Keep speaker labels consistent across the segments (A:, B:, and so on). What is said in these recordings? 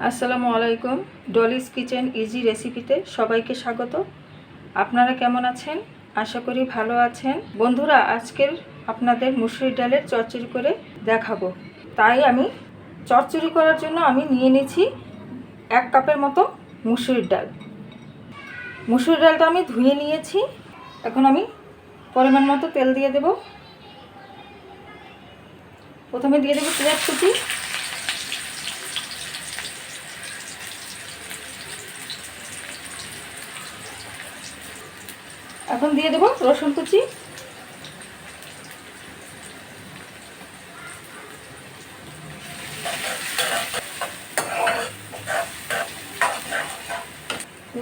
A: আসসালামু আলাইকুম। Dolly's kitchen easy রেসিপিতে সবাইকে স্বাগত। আপনারা কেমন আছেন? আশা করি ভালো আছেন। বন্ধুরা, আজকের আপনাদের মুসুরির ডালের চচ্চড়ি করে দেখাবো। তাই আমি চচ্চড়ি করার জন্য আমি নিয়ে নিয়েছি 1 কাপের মতো মুসুরির ডাল। মুসুরির ডালটা আমি ধুয়ে নিয়েছি। এখন আমি পরিমাণ মতো তেল দিয়ে দেব। প্রথমে দিয়ে দেব পেঁয়াজ কুচি, এখন দিয়ে দেব রসুন কুচি,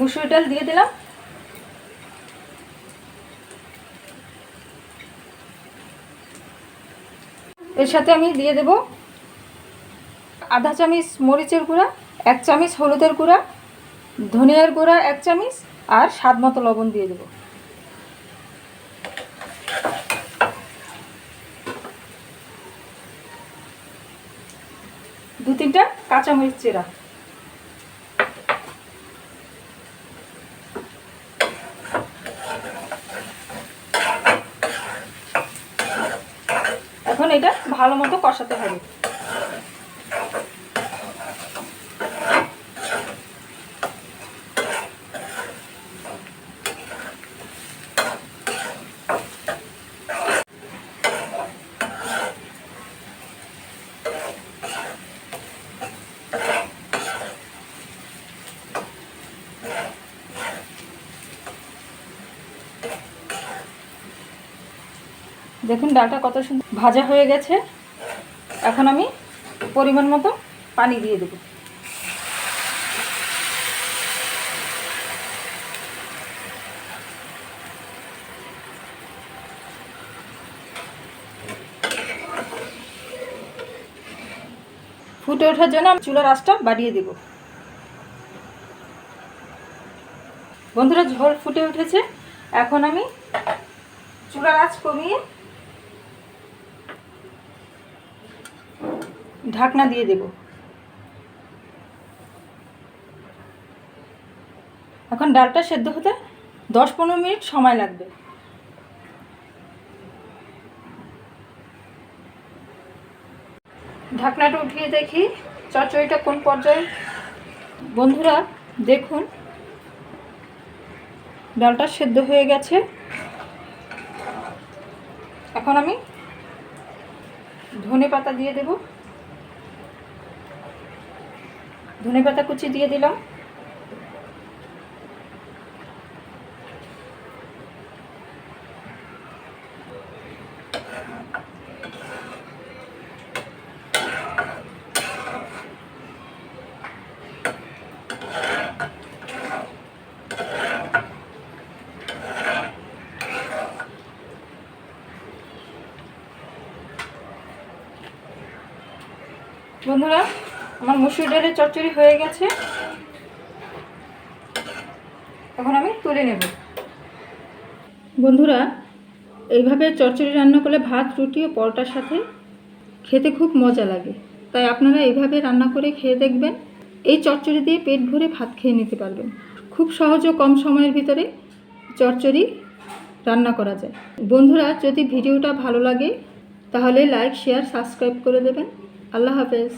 A: মুসুর ডাল দিয়ে দিলাম, এর সাথে আমি দিয়ে দেব আধা চামচ মরিচের গুঁড়া, 1 চামচ হলুদের গুঁড়া, ধনিয়ার গুঁড়া 1 চামচ আর স্বাদ মতো লবণ দিয়ে দেব। দু তিনটা কাঁচামরিচ চেরা। এখন এটা ভালো মতো কষাতে হবে। দেখুন ডালটা কত সুন্দর ভাজা হয়ে গেছে। এখন আমি পরিমাণ মতো পানি দিয়ে দেব। ফুটে ওঠার জন্য আমি চুলার আঁচটা বাড়িয়ে দেব। বন্ধুরা, ঝোল ফুটে উঠেছে। এখন আমি চুলার আঁচ কমিয়ে ঢাকনা দিয়ে দেব। এখন ডালটা সেদ্ধ হতে 10-15 মিনিট সময় লাগবে। ঢাকনাটা উঠিয়ে দেখি চচ্চড়িটা কোন পর্যায়ে। বন্ধুরা দেখুন, ডালটা সেদ্ধ হয়ে গেছে। এখন আমি ধনেপাতা দিয়ে দেব। ধনেপাতা কুচি দিয়ে দিলাম। বন্ধুরা, আমার মুসুর ডালের চচ্চড়ি হয়ে গেছে। এখন আমি তুলে নেব। বন্ধুরা, এইভাবে চচ্চড়ি রান্না করলে ভাত, রুটি ও পরোটার সাথে খেতে খুব মজা লাগে। তাই আপনারা এইভাবে রান্না করে খেয়ে দেখবেন। এই চচ্চড়ি দিয়ে পেট ভরে ভাত খেয়ে নিতে পারবেন। খুব সহজ ও কম সময়ের ভিতরে চচ্চড়ি রান্না করা যায়। বন্ধুরা, যদি ভিডিওটা ভালো লাগে তাহলে লাইক, শেয়ার, সাবস্ক্রাইব করে দেবেন। আল্লাহ হাফেজ।